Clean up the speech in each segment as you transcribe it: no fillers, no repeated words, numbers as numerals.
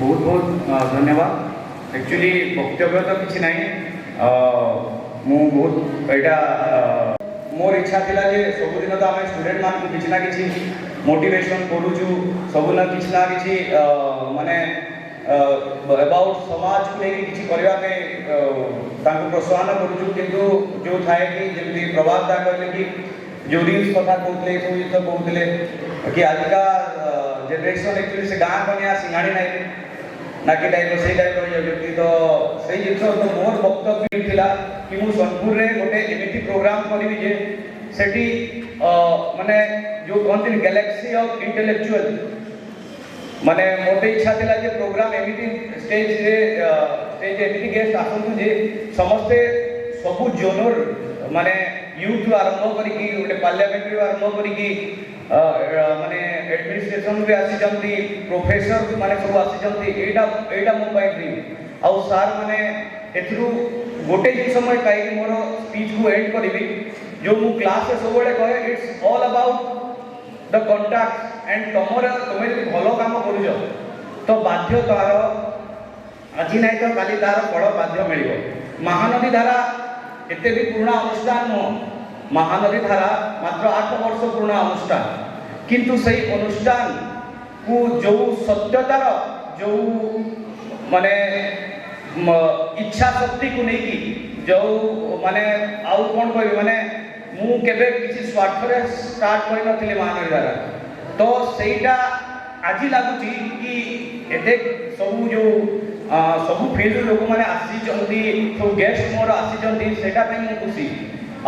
बहुत बहुत धन्यवाद। एक्चुअली वक्तव्य तो किसी ना मु बहुत यहाँ मोर इच्छा थिला जे सबुदिन तो आम स्टूडेंट मान को किसी ना कि मोटिवेशन करूचु सबुना कि माने अबाउट समाज को लेकिन किसी करने प्रोत्साहन करूचु किंतु जो थाए कि जमी प्रभाव दा कहले कि जो रील्स कथा कहते सब जिन कहते कि आजिका जेनरेशन एक्चुअली से गाँ कनिया सिंगाड़ी नहीं नाकी टाइप से टाइप रही तो से जिन तो मोर वक्तव्य थिला कि मु सोनपुर रे गोटे एमिति प्रोग्राम करी जे सेठी माने जो कहते गैलेक्सी ऑफ इंटेलेक्चुअल माने मोटे इच्छा थिला जे प्रोग्राम एमिति स्टेज एमिति गेस्ट आसंतु जे समस्ते सबु जोनर माने यूथ आरंभ करी गोटे पार्लियामेंट आरंभ करी माने एडमिनिस्ट्रेशन भी आसी जंती प्रोफेसर माने सब आसी जंती एटा मो पाई ड्रीम आउ सार माने एथरु गोटे जिन समय काई मोर स्पीच को एंड करबी जो मु क्लास से सब कहे it's all about the contact and तुम जो भल काम करूछ तो बाध्य तार आज ना तो काली तार फल बाध्य मिल महानदी धारा एते भी पुराना अनुष्ठान नुह महानदी धारा मात्र 8 वर्ष पुराना अनुष्ठान किंतु सही अनुष्ठान को जो सत्यतार जो माने इच्छा शक्ति को लेकिन जो माने आउ कौन कह माने मु केबे किसी स्वार्थ रे स्टार्ट कर नथिले महानदी धारा तो सेटा आज लगुची कि एते सब जो सब फील्ड लोक मैंने आसी सब गेस्ट मोर आसी सेटा मु खुशी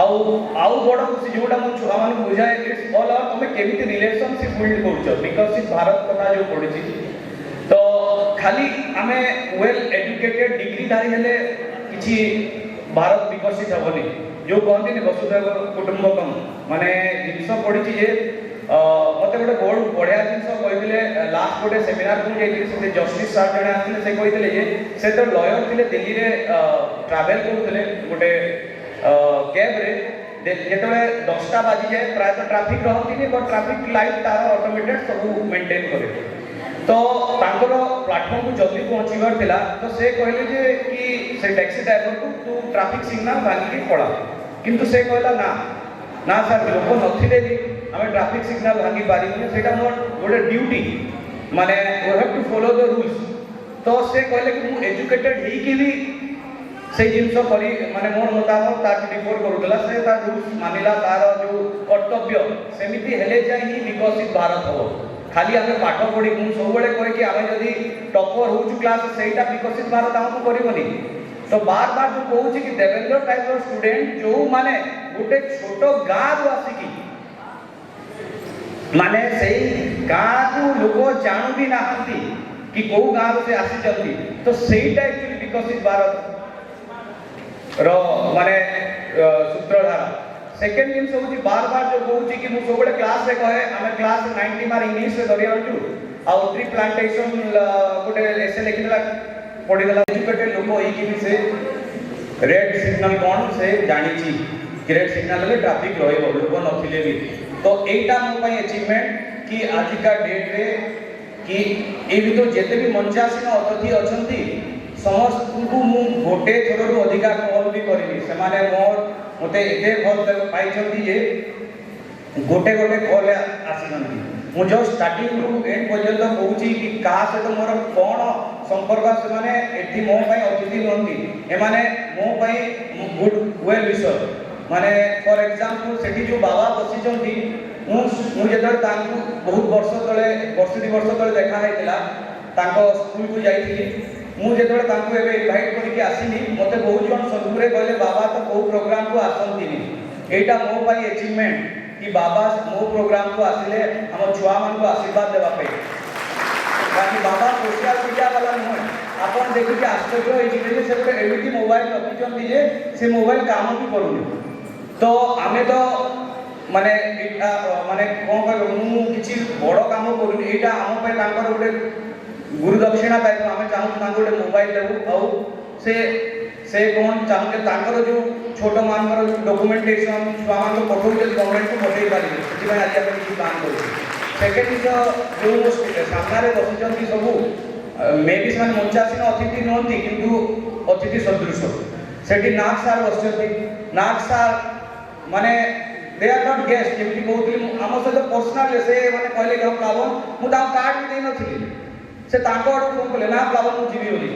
आउ बड़ खुशी जोटा मु छुआ मान बुझाए इट्स ऑल अबाउट तुम केमिति रिलेशनशिप बिल्ड करूछ विकसित भारत कथा जो पड़ी तो खाली आमे वेल एजुकेटेड डिग्रीधारी हेले किछि भारत विकसित हेबनी जो कहते वसुधैव कुटुंबकम माने जिनस पड़ी जे मत गोटे बहुत बढ़िया जिन कहते लास्ट गोटे सेमिनार को जाइए जस्टिस सार जड़े आते से कहते से तो लयर थे दिल्ली में ट्रावेल करते गोटे कैब रे जिते 10टा बाजी जाए प्रायतः ट्राफिक रहती बट ट्राफिक लाइट तार ऑटोमेटेड सब मेंटेन करे तो प्लाटफॉर्म को जल्दी पहुँचबार थिला तो से कहले कि से टैक्सी ड्राइवर को तू ट्राफिक सिग्नल भांगी पड़ा किंतु से कहला ना सर लोक नथिले भी आम ट्राफिक सिग्नल भांगी पारिबुनी सेटा मोर गोटे ड्यूटी माने we have to follow the rules तो से कहले कि मु एजुकेटेड ही कि भी से जिनस करी माने मोर मुताबिक ताक डिफोर करूला से ता रूल्स मानिला तार जो कर्तव्य सेमिति हेले जाय ही विकसित भारत हो खाली आमे पाठ पढ़ी मु सब बेले कहे कि आमे जदी टॉपर होचु क्लास सेटा विकसित भारत हमको करबनी तो बार बार जो कहूँ कि देवेंद्र टाइप स्टूडेंट जो माने गोटे छोट गाँव आसिकी माने सही गाँ को लोग जानू भी ना कि कौ गाँव से आसी तो सहीटा एक्चुअली विकसित भारत रो माने सूत्रधारा सेकेंड जिन हूँ बार बार जो कहूँ कि मुझे सब क्लास रे कहे आम क्लास 90 मार इंग्लिश रे धरी आछु आउ ट्री प्लांटेशन गोटे एसे लिखिदेला पढ़ीदेला एजुकेटेड लोक होइकि से रेड सिग्नल कौन से जानी रेड सिग्नल ले ट्रैफिक रहिबो लोक नथिले भी तो एटा मो पई अचीवमेंट कि आजिका डेट रे कि ए भी तो जेते भी मंचासीन अतिथि अछंती समस्त को मु गोटे थोर अधिका कॉल भी करबी से माने मोर मते एते भल पाई छंती जे गोटे गोटे कॉल आसीनंती मु जो स्टार्टिंग रु एंड पर्यंत कहूची कि का से तो मोर कोन संपर्क से माने एठी मो पई अतिथि नंती ए माने मो पई गुड वेल विशर माने फॉर एग्जांपल सेठी जो बाबा बसी छंती मु जेतर तांकु बहुत वर्ष तळे वर्ष 2 वर्ष तळे देखा हैतिला तांको स्कूल को जाईथिली मु जेतबे तांकु एबे इनवाइट करके आसीनी मते बहुत जन सदुरे कहले बाबा तो को प्रोग्राम को आसंतीनी एटा मो पई अचीवमेंट कि बाबा मो प्रोग्राम को आसिले हम छुआ मन को आशीर्वाद देबा पे बाकी बाबा सोशल मीडिया वाला नुह आपन देखि कि आश्चर्य होई जे से एमिति मोबाइल रखिचंती जे से मोबाइल काम भी करूनी तो आमे तो माने माने कोन कर मु किछि बड़ काम करूनी एटा हम पे तांकर गोटे गुरु दक्षिणा टाइप आम चाहूँ गोटे मोबाइल देवु आउ से कौन चाहूँ तांकर जो छोट मान डॉक्यूमेंटेशन छुआ मान पठाऊ गवर्नमेंट को पठे पारे से आज आप किसी काम कर सेकेंड जो सामने बसुँच सब मे बी से मंचासीन अतिथि नुहति किंतु अतिथि सदृश सेठी नाग सार बसचंती नाग सार माने दे आर नॉट गेस्ट जेमती कहउतली आम सहित पर्सनल से माने कहले कि प्लावन मु ता कार्ड भी नै नथिली से ताको आडू फोन कले ना प्लावन मु जीवी बोली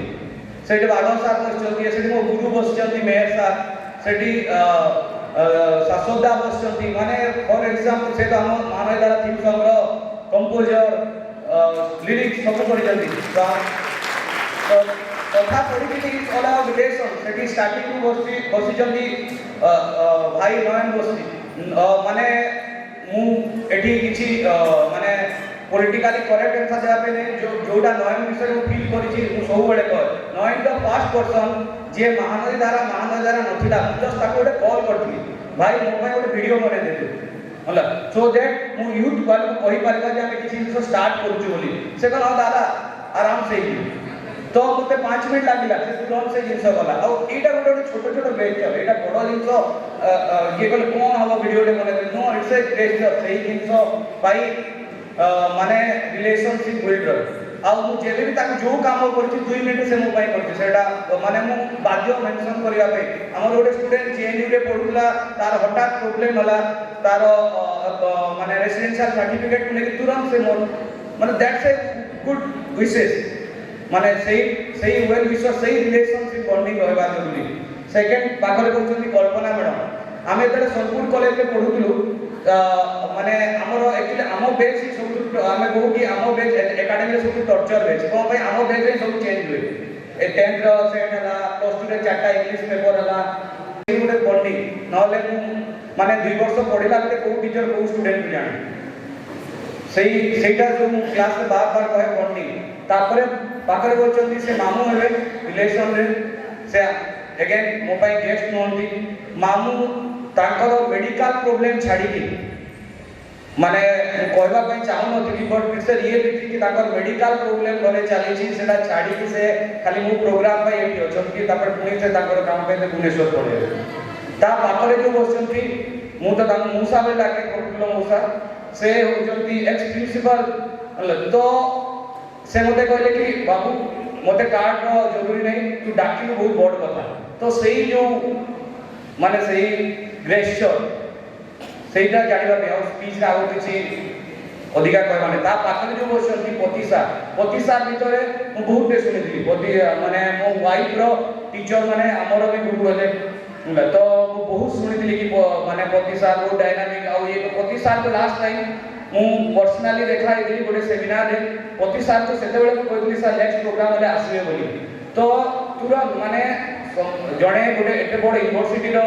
सेठी बादल सार बसचंती सेठी मो गुरु बसचंती मेयर सार सेठी शाश्वतदा बसचंती माने फॉर एग्जांपल से तो हम महानयदारा थीम सॉन्ग रो कंपोजर लिरिक्स सब करिजंती कथा पढ़ी ऑल आवर रिलेशन सेठी स्टार्टिंग बसिजंती भाई नयन बसी माने मु एठी किछि माने पॉलिटिकली करेक्ट आंसर देबा पे जो जोडा नयन विषय मु फील करिछि मु सब बडे कह नयन द फर्स्ट पर्सन जे महानदी धारा नथिला जस्ट ताको गोटे कॉल करथि भाई मो भाई गोटे वीडियो बने देते होला सो दैट मु यूथ कॉल को कहि परबा जे हम किछि जिंस स्टार्ट करू बोली से कहला दादा आराम से ही तो मते 5 मिनिट लागिला से तुरंत से जिंस गला आ एटा गोटे छोट छोट बेच एटा बड़ जिंस ये कहले कोन हबो वीडियो टे बने नो इट्स ए ग्रेट सही जिंस भाई माने रिलेशनशिप बिल्डर आ मु जेबे भी ताको जो काम करछि 2 मिनिट से मो पाई करछि सेटा माने मु बाध्य मेंशन करिया पे हमर गोटे स्टूडेंट जेएनयू रे पढुला तार हठात प्रॉब्लम होला तार माने रेसिडेंशियल सर्टिफिकेट को लेके तुरंत से मोर माने दैट्स ए गुड विशेष माने सही वेल विश्वास सही रिलेशनशिप बॉन्डिंग रहबा जरूरी सेकंड पाखरे कहउछन्ती कल्पना मैडम आमे एतरे सोनपुर कॉलेज रे पढुथुलु माने हमरो एक्चुअली हमो बेच सब आमे कहू कि हमो बेच एकेडमी रे सब टॉर्चर बेच को भाई हमो बेच रे सब चेंज हुए ए 10th रो सेट हला प्लस 2 रे चारटा इंग्लिश पेपर हला ए गुटे बॉन्डिंग नले माने 2 वर्ष पढिला बेले को टीचर को स्टूडेंट जाने सेटा जो क्लास में बार बार कहे बॉन्डिंग तापरे पाखरे बोलचंती से मामू हेबे रिलेशन रे से अगेन मो पाई गेस्ट नोंती मामू ताकर मेडिकल प्रॉब्लम छाडी की माने कहबा पई चाहू नथि बट इट्स रियलिटी कि ताकर मेडिकल प्रॉब्लम घरे चली छी सेटा छाडी की से खाली मो प्रोग्राम पई एठी अछंती तापर पुनी से ताकर काम पे भुवनेश्वर पड़े ता पाखरे जो बोलचंती मु तो ताको मूसा बे लागे कोटलो मूसा से होचंती एक्स प्रिंसिपल तो से मते कहले कि बाबू मते कार्ड रो जरूरी नहीं तू डाकिलु बहुत बड़ कथा तो सही जो माने सही ग्रेस्चर सेटा जानिबा पे और स्पीच रा हो किछि अधिका कह माने ता पाखरे जो बोलछंती पतिसा भितरे मु बहुत सुनिथिली पति माने मो वाइफ रो टीचर माने हमरो भी गुरु हले तो मु बहुत सुनिथिली कि माने पतिसा बहुत डायनामिक आ ये पतिसा तो लास्ट टाइम मु पर्सनली देखा इदली गोटे सेमिनार रे पति सार तो सेते बेले कहथि सर नेक्स्ट प्रोग्राम रे आसीबे बोली तो तुरंत माने जणे गोटे एते बड़ यूनिवर्सिटी रो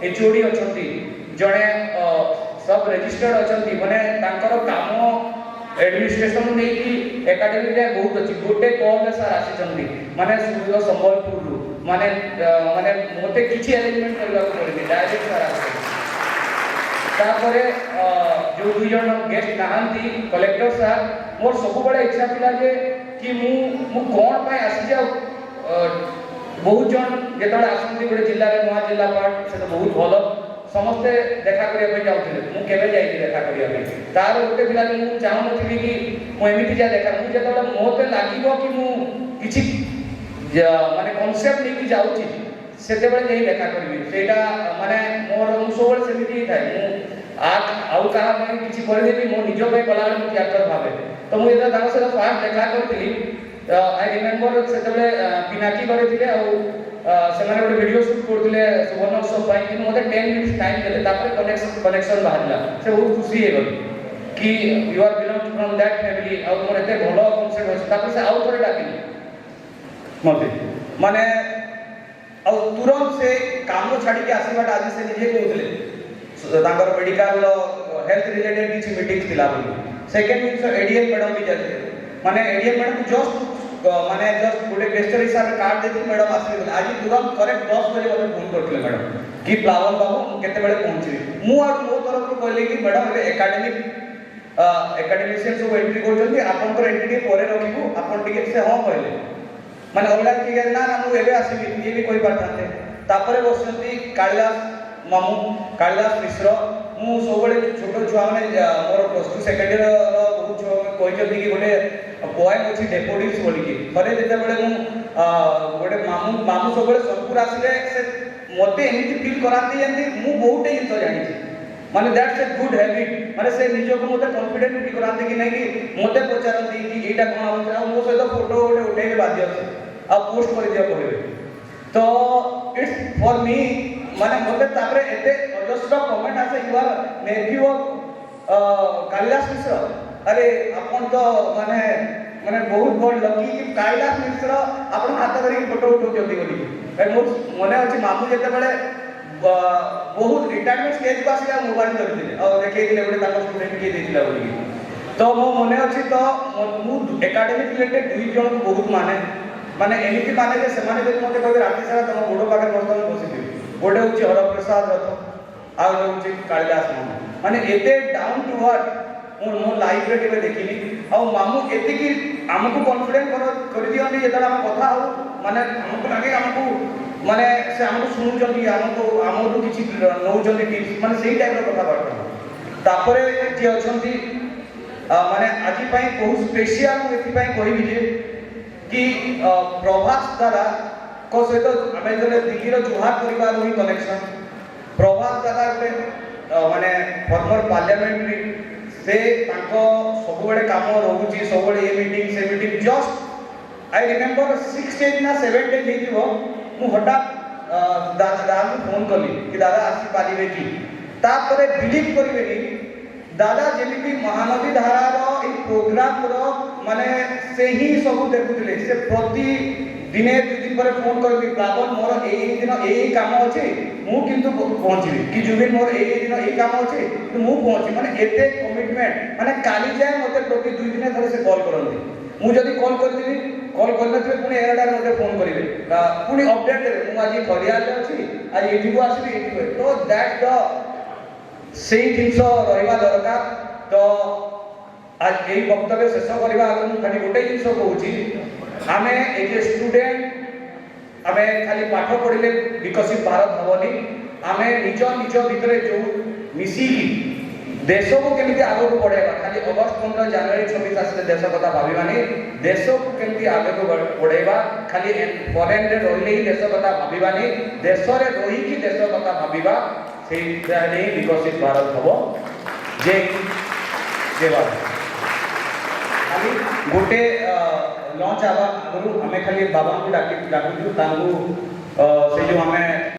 एचओडी अछंती जणे सब रजिस्टर्ड अछंती माने तांकर काम एडमिनिस्ट्रेशन नै कि एकेडमी रे बहुत अछि गोटे कॉल रे सर आसीचंती माने सुदूर संबलपुर रु माने माने मोते किछि अरेंजमेंट करला पड़े डायरेक्ट सर आसी तापरे जो दुई जन गेस्ट नहांती कलेक्टर सर मोर सब बड़ा इच्छा थिला जे कि मु कोन पाए आसी जाऊ बहुत जन जेतले आसंती गोटे जिल्ला रे नवा जिल्ला पार्ट से तो बहुत भलो समस्त देखा करिया पे जाउथिले मु केबे जाई देखा करिया पे तार ओते थिला जे मु चाहू नथिबी कि मु एमिति जा देखा मु जेतले मोते लागिबो कि मु किछि माने कांसेप्ट लेके जाउछि सेते बेले यही देखा करबी सेटा माने मोर मु सोबल सेमिति थाय मु आउ कहा मैं किछि कर देबी मो निजो पे कला मु क्याक्टर भाबे तो मु एता दानो से फास्ट देखा करथिली आई रिमेंबर सेते बेले पिनाकी करथिले आ सेमाने गोटे वीडियो शूट करथिले सुवर्ण उत्सव पाई कि मोते 10 मिनिट्स टाइम देले तापर कनेक्शन बाहरला से बहुत खुशी हे गली कि you are belong from that family आ मोर एते भलो कॉन्सेप्ट होछ तापर से आउ थोड़े डाकिली मते माने आ तुरंत से काम छाड़ी के आसीबाट आज से निजे कहउतले तांकर मेडिकल हेल्थ रिलेटेड किछि मीटिंग थिला बोली सेकंड मीटिंग एडीएम मैडम भी जाते माने एडीएम मैडम जस्ट गोटे गेस्टर हिसाब से कार्ड देती मैडम आसी आज तुरंत करेक्ट 10 बजे मते फोन करथिले मैडम कि प्लावन बाबू केते बेले पहुंची मु आ मो तरफ को कहले कि मैडम एकेडमिक एकेडमिशियन सब एंट्री करछन्ती आपनकर एंट्री के परे रखिबू आपन टिकट से हां कहले माने ओला ठीक है ना मु एबे आसीबी ये भी कोई पारथाते तापरे बसंती कालिदास मामू कालिदास मिश्र मु सबले छोटो छुआ माने मोर प्लस 2 सेकेंड ईयर रो बहुत छुआ कहते कि गोटे पोएम अच्छी डेफोडिल्स बोलिकी थरे जितेबाला गोटे मामू मामू सब सोनपुर आसिले से मत एमती फिल कराती मुझे बहुत जिन जानी माने दैट्स ए गुड हैबिट माने से निजो को मते कॉन्फिडेंट फील कराते कि नहीं कि मते पचारती कि एटा कोन होता मो सहित फोटो गोटे उठेबे बाध्य आ पोस्ट कर दिया कहबे तो इट्स फॉर मी माने मते तापरे एते अजस्र कमेंट आसे you are nephew of Kalidas Mishra अरे अपन तो माने माने बहुत बड़ लकी कि कालिदास मिश्र अपन हाथ धरि फोटो उठौती बोली मोर मने अछि मामू जेते बेले बहुत रिटायरमेंट स्टेज को आसिया मोबाइल धरते और देखिए गोटे स्टूडेंट किए देता बोली तो मो मन अच्छी तो एकाडेमिक रिलेटेड दुई जन को बहुत माने माने एमती माने जे सेमाने जब मते कहबे राति सारा तुम गोड़ पाखे बर्तमान बसिथि गोटे हूँ हरप्रसाद रथ आउ हूँ कालिदास मामू माने एते डाउन टू अर्थ मो लाइफ रे केबे देखिनी आ मामू एतिकी हमको कॉन्फिडेंट कर दियंती जेतला हम कथा हो माने हमको लागे हमको माने से हमको सुनुचंती हमको हमको किछि नौचंती टिप्स माने सेही टाइप रो कथा बार्ता तापरे जे अछंती माने आजि पई बहुत स्पेशल मु एथि पई कहिबि जे कि प्रभास द्वारा को सहित आमे जने दिल्ली रो जुहार परिवार ही कनेक्शन प्रभास द्वारा गोटे माने फॉर्मर पार्लियामेंट्री से तांको सबुबेले काम रहउची सबुबेले ए मीटिंग से meeting just I remember 6 days ना 7 डेज हेतिबो मु हठात दादा को फोन कली कि दादा आसी पारिबे कि तापरे बिलीव करिबेनी दादा जेमिति महानदी धारार ए प्रोग्राम रो माने से ही सब देखुतिले से प्रति दिने दु दिन पर फोन करबी बाबन मोर ए दिन ए काम अछि मु किंतु पहुंचबी कि जुबिन मोर ए दिन ए काम अछि तो मु पहुंची माने एते कमिटमेंट माने काली जाय मते प्रति 2 दिन थरे से कॉल करंती मु जदी कॉल करथिबी कॉल करनथिबे पुनी 11 टा मते फोन करिवे पुनी अपडेट देबे मु आज खरियाले अछि आज एठी को आसीबी एठी को तो दैट द सेही जिंस रहइबा दरकार तो आज एही वक्तव्य शेष करबा आगे मु खाली गोटे जिंस कहूची आमे एज ए स्टूडेंट आमे खाली पाठ पढ़िले विकसित भारत हबनी आमे निज निज भितरे जो मिसी देश को केमिति आगे को बढ़ेबा खाली अगस्त 15 जनवरी 26 आसले देश कथा भाबिबानी देश को केमिति आगे को बढ़ेबा खाली फॉरेन रे रहिले ही देश कथा भाबिबानी देश रे रही की देश कथा भाबिबा सेही ताले विकसित भारत हबो जे बात खाली गोटे लॉन्च आवा आगु हमें खाली बाबा को डाकू तांगु से जो हमें